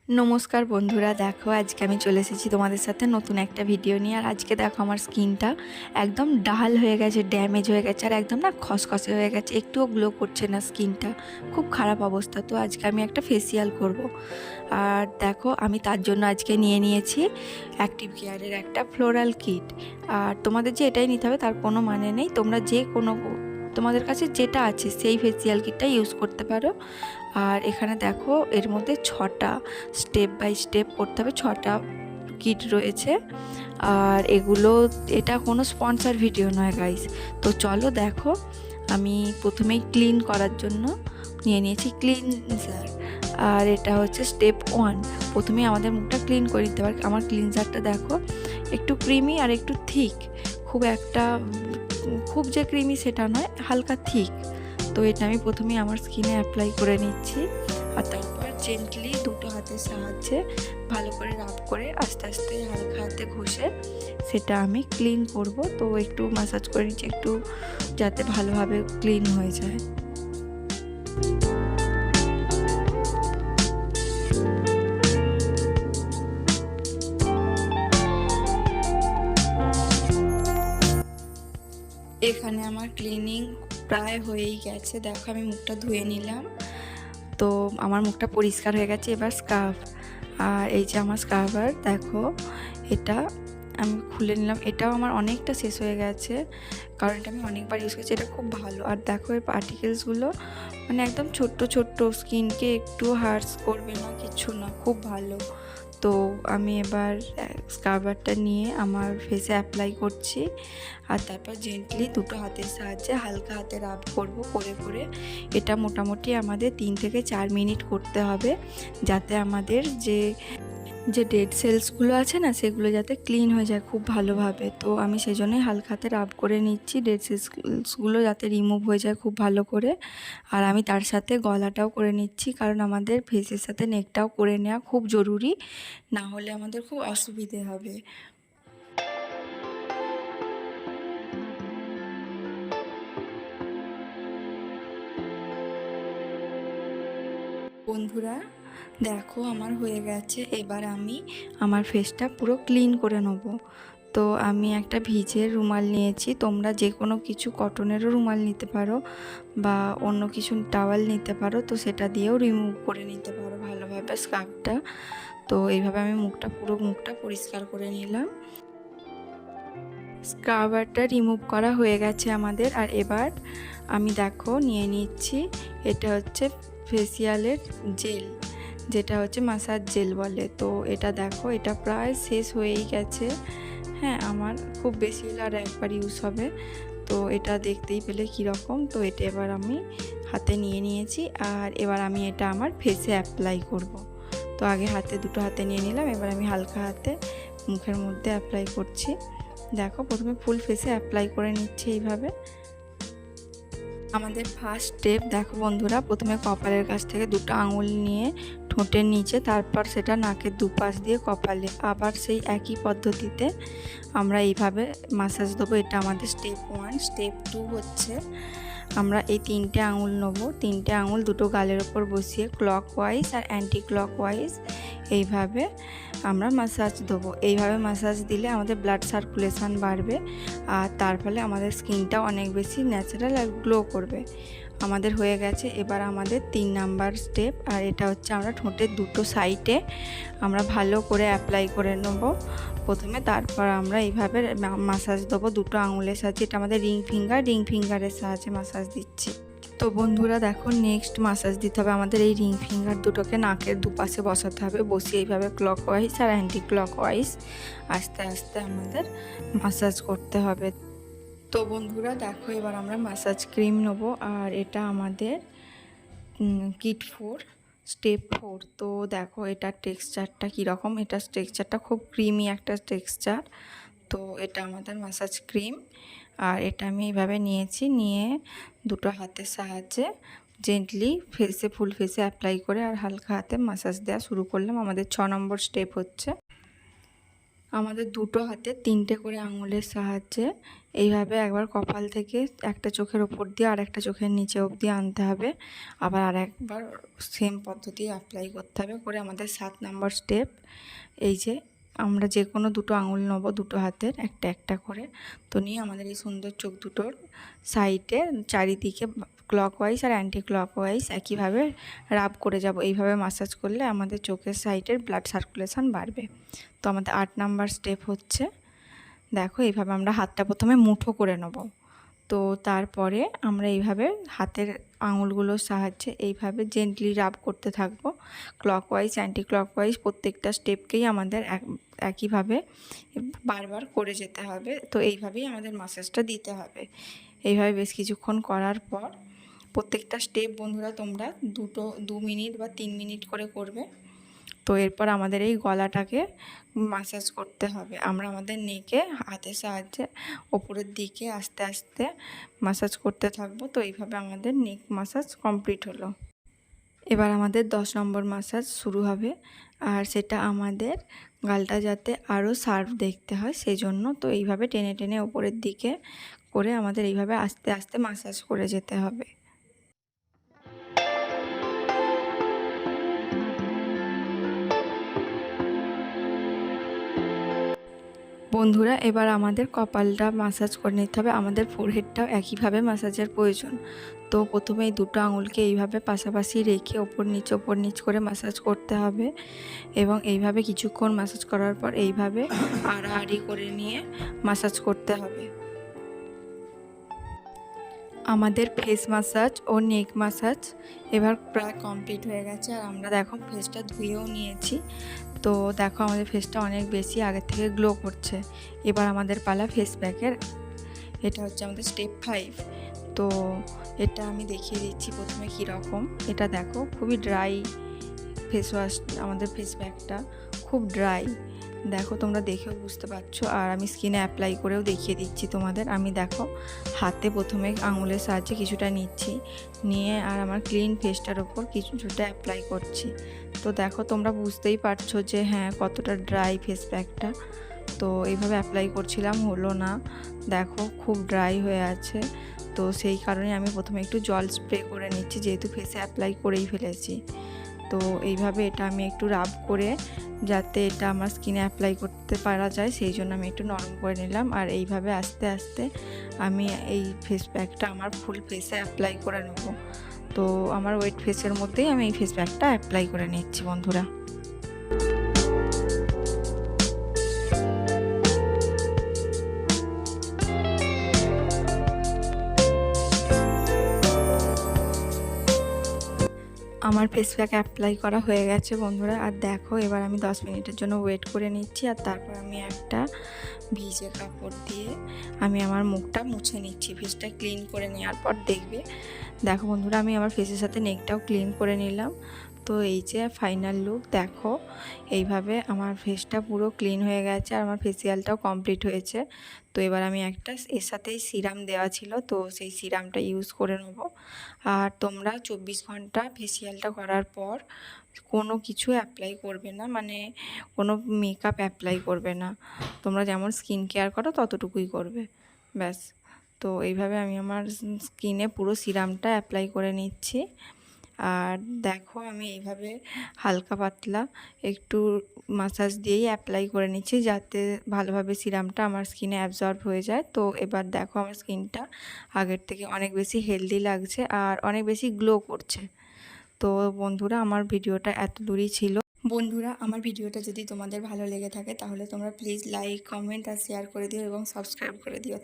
নমস্কার বন্ধুরা, দেখো আজকে আমি চলে এসেছি তোমাদের সাথে নতুন একটা ভিডিও নিয়ে। আর আজকে দেখো আমার স্কিনটা একদম ডাল হয়ে গেছে, ড্যামেজ হয়ে গেছে, আর একদম না খসখসে হয়ে গেছে, একটুও গ্লো করছে না স্কিনটা, খুব খারাপ অবস্থা। তো আজকে আমি একটা ফেসিয়াল করব। আর দেখো আমি তার জন্য আজকে নিয়ে নিয়েছি অ্যাক্টিভ কেয়ারের একটা ফ্লোরাল কিট। আর তোমাদের যে এটাই নিতে হবে তার কোনো মানে নেই, তোমরা যে কোনো তোমাদের কাছে যেটা আছে সেই ফেসিয়াল কিটটা ইউজ করতে পারো। আর এখানে দেখো এর মধ্যে 6টা স্টেপ বাই স্টেপ করতে হবে, 6টা কিট রয়েছে। আর এটা কোনো স্পন্সর ভিডিও নয় গাইস। তো চলো দেখো, আমি প্রথমেই ক্লিন করার জন্য নিয়ে নিয়েছি ক্লিনজার। আর এটা হচ্ছে স্টেপ 1, প্রথমেই আমাদের মুখটা ক্লিন করে নিতে হবে। আমার ক্লিনজারটা দেখো একটু ক্রিমি আর একটু থিক, খুব যে ক্রিমি সেটা নয়, হালকা থিক। তো এটা আমি প্রথমেই আমার স্কিনে অ্যাপ্লাই করে নিচ্ছি। আর তারপর জেন্টলি দুটো হাতের সাহায্যে ভালো করে রাব করে আস্তে আস্তে হালকা হাতে ঘষে সেটা আমি ক্লিন করব। তো একটু ম্যাসাজ করে নিচ্ছি, একটু যাতে ভালোভাবে ক্লিন হয়ে যায়। এখানে আমার ক্লিনিং প্রায় হয়েই গেছে, দেখো আমি মুখটা ধুয়ে নিলাম। তো আমার মুখটা পরিষ্কার হয়ে গেছে। এবার স্কার্ফ, আর এই যে আমার স্কার্ফার দেখো, এটা আমি খুলে নিলাম। এটাও আমার অনেকটা শেষ হয়ে গেছে, কারণ এটা আমি অনেকবার ইউজ করছি। এটা খুব ভালো। আর দেখো এর পার্টিকেলসগুলো মানে একদম ছোট্ট ছোট্ট, স্কিনকে একটু হার্স করবে না, কিছু না, খুব ভালো। তো আমি এবার স্কার্বারটা নিয়ে আমার ফেসে অ্যাপ্লাই করছি। আর তারপর জেন্টলি দুটো হাতের সাহায্যে হালকা হাতে রাব করে এটা মোটামুটি আমাদের 3 থেকে 4 মিনিট করতে হবে, যাতে আমাদের যে ডেড সেলসগুলো আছে না, সেগুলো যাতে ক্লিন হয়ে যায় খুব ভালোভাবে। তো আমি সেই জন্যই হালকা হাতে রাব করে নিচ্ছি, ডেড সেলসগুলো যাতে রিমুভ হয়ে যায় খুব ভালো করে। আর আমি তার সাথে গলাটাও করে নিচ্ছি, কারণ আমাদের ফেসের সাথে নেকটাও করে নেওয়া খুব জরুরি, না হলে আমাদের খুব অসুবিধে হবে। বন্ধুরা দেখো আমার হয়ে গেছে। এবার আমি আমার ফেসটা পুরো ক্লিন করে নেব। তো আমি একটা ভিজের রুমাল নিয়েছি, তোমরা যে কোনো কিছু কটনেরও রুমাল নিতে পারো বা অন্য কিছু টাওয়াল নিতে পারো, তো সেটা দিয়েও রিমুভ করে নিতে পারো ভালোভাবে স্কার্ফটা। তো এইভাবে আমি পুরো মুখটা পরিষ্কার করে নিলাম। স্ক্রাবারটা রিমুভ করা হয়ে গেছে আমাদের। আর এবার আমি দেখো নিয়ে নিচ্ছি, এটা হচ্ছে ফেসিয়ালের জেল, যেটা হচ্ছে মাসাজ জেল বলে। তো এটা দেখো, এটা প্রায় শেষ হয়েই গেছে। হ্যাঁ, আমার খুব বেশি হলে আর একবার ইউজ হবে। তো এটা দেখতেই পেলে কীরকম। তো এটা এবার আমি হাতে নিয়ে নিয়েছি, আর এবার আমি এটা আমার ফেসে অ্যাপ্লাই করব। তো আগে দুটো হাতে নিয়ে নিলাম, এবার আমি হালকা হাতে মুখের মধ্যে অ্যাপ্লাই করছি। দেখো প্রথমে ফুল ফেসে অ্যাপ্লাই করে নিচ্ছে এইভাবে। আমাদের ফার্স্ট স্টেপ দেখো বন্ধুরা, প্রথমে কপালের কাছ থেকে দুটো আঙুল নিয়ে ঠোঁটের নিচে, তারপর সেটা নাকের দুপাশ দিয়ে কপালে, আবার সেই একই পদ্ধতিতে আমরা এইভাবে মাসাজ দেবো। এটা আমাদের স্টেপ 1। স্টেপ 2 হচ্ছে আমরা এই 3টে আঙুল নেবো, 3টে আঙুল দুটো গালের ওপর বসিয়ে ক্লকওয়াইজ আর অ্যান্টি ক্লকওয়াইজ এইভাবে আমরা মাসাজ দেবো। এইভাবে মাসাজ দিলে আমাদের ব্লাড সার্কুলেশন বাড়বে, আর তার ফলে আমাদের স্কিনটা অনেক বেশি ন্যাচারাল আর গ্লো করবে। আমাদের হয়ে গেছে। এবার আমাদের 3 নাম্বার স্টেপ, আর এটা হচ্ছে আমরা ঠোঁটের দুটো সাইডে আমরা ভালো করে অ্যাপ্লাই করে নেব প্রথমে, তারপর আমরা এইভাবে মাসাজ দেবো দুটো আঙুলের সাহায্যে। এটা আমাদের রিং ফিঙ্গারের সাহায্যে মাসাজ দিচ্ছি। তো বন্ধুরা দেখো, নেক্সট মাসাজ দিতে হবে আমাদের এই রিং ফিঙ্গার দুটোকে নাকের দুপাশে বসাতে হবে, বসিয়ে এইভাবে ক্লকওয়াইজ আর অ্যান্টি ক্লকওয়াইজ আস্তে আস্তে আমাদের মাসাজ করতে হবে। তো বন্ধুরা দেখো, এবার আমরা মাসাজ ক্রিম নেবো, আর এটা আমাদের কিট 4 স্টেপ 4। তো দেখো এটার টেক্সচারটা কীরকম, এটা টেক্সচারটা খুব ক্রিমি একটা টেক্সচার। তো এটা আমাদের মাসাজ ক্রিম, আর এটা আমি এইভাবে নিয়েছি, নিয়ে দুটো হাতের সাহায্যে জেন্টলি ফুল ফেসে অ্যাপ্লাই করে আর হালকা হাতে মাসাজ দেওয়া শুরু করলাম। আমাদের 6 নম্বর স্টেপ হচ্ছে। আমাদের দুটো হাতে 3টে করে আঙুলের সাহায্যে এইভাবে একবার কপাল থেকে একটা চোখের ওপর দিয়ে আর একটা চোখের নিচে অবধি আনতে হবে, আবার আর একবার সেম পদ্ধতি অ্যাপ্লাই করতে হবে করে আমাদের 7 নম্বর স্টেপ। এই যে আমরা যে কোনো দুটো আঙুল নেব দুটো হাতের একটা একটা করে, তো নিয়ে আমাদের এই সুন্দর চোখ দুটোর সাইডে চারিদিকে ক্লকওয়াইজ আর অ্যান্টি ক্লকওয়াইজ একইভাবে রাব করে যাব। এইভাবে মাসাজ করলে আমাদের চোখের সাইডের ব্লাড সার্কুলেশন বাড়বে। তো আমাদের 8 নাম্বার স্টেপ হচ্ছে, দেখো এইভাবে আমরা হাতটা প্রথমে মুঠো করে নেব। তো তারপরে আমরা এইভাবে হাতের আঙুলগুলোর সাহায্যে এইভাবে জেন্টলি রাব করতে থাকবো ক্লকওয়াইজ অ্যান্টি ক্লকওয়াইজ। প্রত্যেকটা স্টেপকেই আমাদের একইভাবে বারবার করে যেতে হবে। তো এইভাবেই আমাদের মাসাজটা দিতে হবে। এইভাবে বেশ কিছুক্ষণ করার পর প্রত্যেকটা স্টেপ বন্ধুরা তোমরা 2 মিনিট বা 3 মিনিট করে করবে। তো এরপর আমাদের এই গলাটাকে মাসাজ করতে হবে। আমরা আমাদের নেকে হাতের সাহায্যে ওপরের দিকে আস্তে আস্তে মাসাজ করতে থাকবো। তো এইভাবে আমাদের নেক মাসাজ কমপ্লিট হলো। এবার আমাদের 10 নম্বর মাসাজ শুরু হবে, আর সেটা আমাদের গালটা যাতে আরও শার্প দেখতে হয় সেই জন্য। তো এইভাবে টেনে টেনে ওপরের দিকে করে আমাদের এইভাবে আস্তে আস্তে মাসাজ করে যেতে হবে। বন্ধুরা এবার আমাদের কপালটা মাসাজ করে নিতে হবে। আমাদের ফোরহেডটাও একইভাবে মাসাজের প্রয়োজন। তো প্রথমে এই দুটো আঙুলকে এইভাবে পাশাপাশি রেখে ওপর নিচ করে মাসাজ করতে হবে, এবং এইভাবে কিছুক্ষণ মাসাজ করার পর এইভাবে আড়াআড়ি করে নিয়ে মাসাজ করতে হবে। আমাদের ফেস মাসাজ ও নেক মাসাজ এবার প্রায় কমপ্লিট হয়ে গেছে, আর আমরা দেখো ফেসটা ধুয়েও নিয়েছি। তো দেখো আমাদের ফেসটা অনেক বেশি আগের থেকে গ্লো করছে। এবার আমাদের পালা ফেস প্যাকের। এটা হচ্ছে আমাদের স্টেপ 5। তো এটা আমি দেখিয়ে দিচ্ছি প্রথমে কীরকম। এটা দেখো খুবই ড্রাই ফেস ওয়াশ, আমাদের ফেস প্যাকটা খুব ড্রাই। দেখো তোমরা দেখেও বুঝতে পারছো, আর আমি স্কিনে অ্যাপ্লাই করেও দেখিয়ে দিচ্ছি তোমাদের। আমি দেখো হাতে প্রথমে আঙুলের সাহায্যে কিছুটা নিচ্ছি, নিয়ে আর আমার ক্লিন ফেসটার ওপর কিছুটা অ্যাপ্লাই করছি। তো দেখো তোমরা বুঝতেই পারছো যে হ্যাঁ কতটা ড্রাই ফেস প্যাকটা। তো এইভাবে অ্যাপ্লাই করছিলাম, হলো না, দেখো খুব ড্রাই হয়ে আছে। তো সেই কারণে আমি প্রথমে একটু জল স্প্রে করে নিচ্ছি, যেহেতু ফেসে অ্যাপ্লাই করেই ফেলেছি। তো এইভাবে এটা আমি একটু রাব করে যাতে এটা আমার স্কিনে অ্যাপ্লাই করতে পারা যায় সেই জন্য আমি একটু নরম করে নিলাম। আর এইভাবে আস্তে আস্তে আমি এই ফেস প্যাকটা আমার ফুল ফেসে অ্যাপ্লাই করে নেব। তো আমার ওয়েট ফেসের মধ্যেই আমি এই ফেস প্যাকটা অ্যাপ্লাই করে নিচ্ছি বন্ধুরা। আমার ফেস প্যাক অ্যাপ্লাই করা হয়ে গেছে বন্ধুরা। আর দেখো এবার আমি 10 মিনিটের জন্য ওয়েট করে নিচ্ছি, আর তারপর আমি একটা ভিজে কাপড় দিয়ে আমি আমার মুখটা মুছে নিচ্ছি। ফেসটা ক্লিন করে নেওয়ার পর দেখবে, দেখো বন্ধুরা আমি আমার ফেসের সাথে নেকটাও ক্লিন করে নিলাম। তো এই যে ফাইনাল লুক, দেখো এইভাবে আমার ফেসটা পুরো ক্লিন হয়ে গেছে আর আমার ফেসিয়ালটাও কমপ্লিট হয়েছে। তো এবার আমি একটা এর সাথেই সিরাম দেওয়া ছিল, তো সেই সিরামটা ইউজ করে নেব। আর তোমরা 24 ঘন্টা ফেসিয়ালটা করার পর কোনো কিছু অ্যাপ্লাই করবে না, মানে কোনো মেকআপ অ্যাপ্লাই করবে না। তোমরা যেমন স্কিন কেয়ার করো ততটুকুই করবে, ব্যাস। তো এইভাবে আমি আমার স্কিনে পুরো সিরামটা অ্যাপ্লাই করে নিচ্ছি। আর দেখো আমি এইভাবে হালকা পাতলা একটু মাসাজ দিয়েই অ্যাপ্লাই করে নিচ্ছি যাতে ভালোভাবে সিরামটা আমার স্কিনে অ্যাবজর্ব হয়ে যায়। তো এবার দেখো আমার স্কিনটা আগের থেকে অনেক বেশি হেলদি লাগছে আর অনেক বেশি গ্লো করছে। তো বন্ধুরা আমার ভিডিওটা এত দূরই ছিল। বন্ধুরা আমার ভিডিওটা যদি তোমাদের ভালো লেগে থাকে তাহলে তোমরা প্লিজ লাইক, কমেন্ট আর শেয়ার করে দিও এবং সাবস্ক্রাইব করে দিও।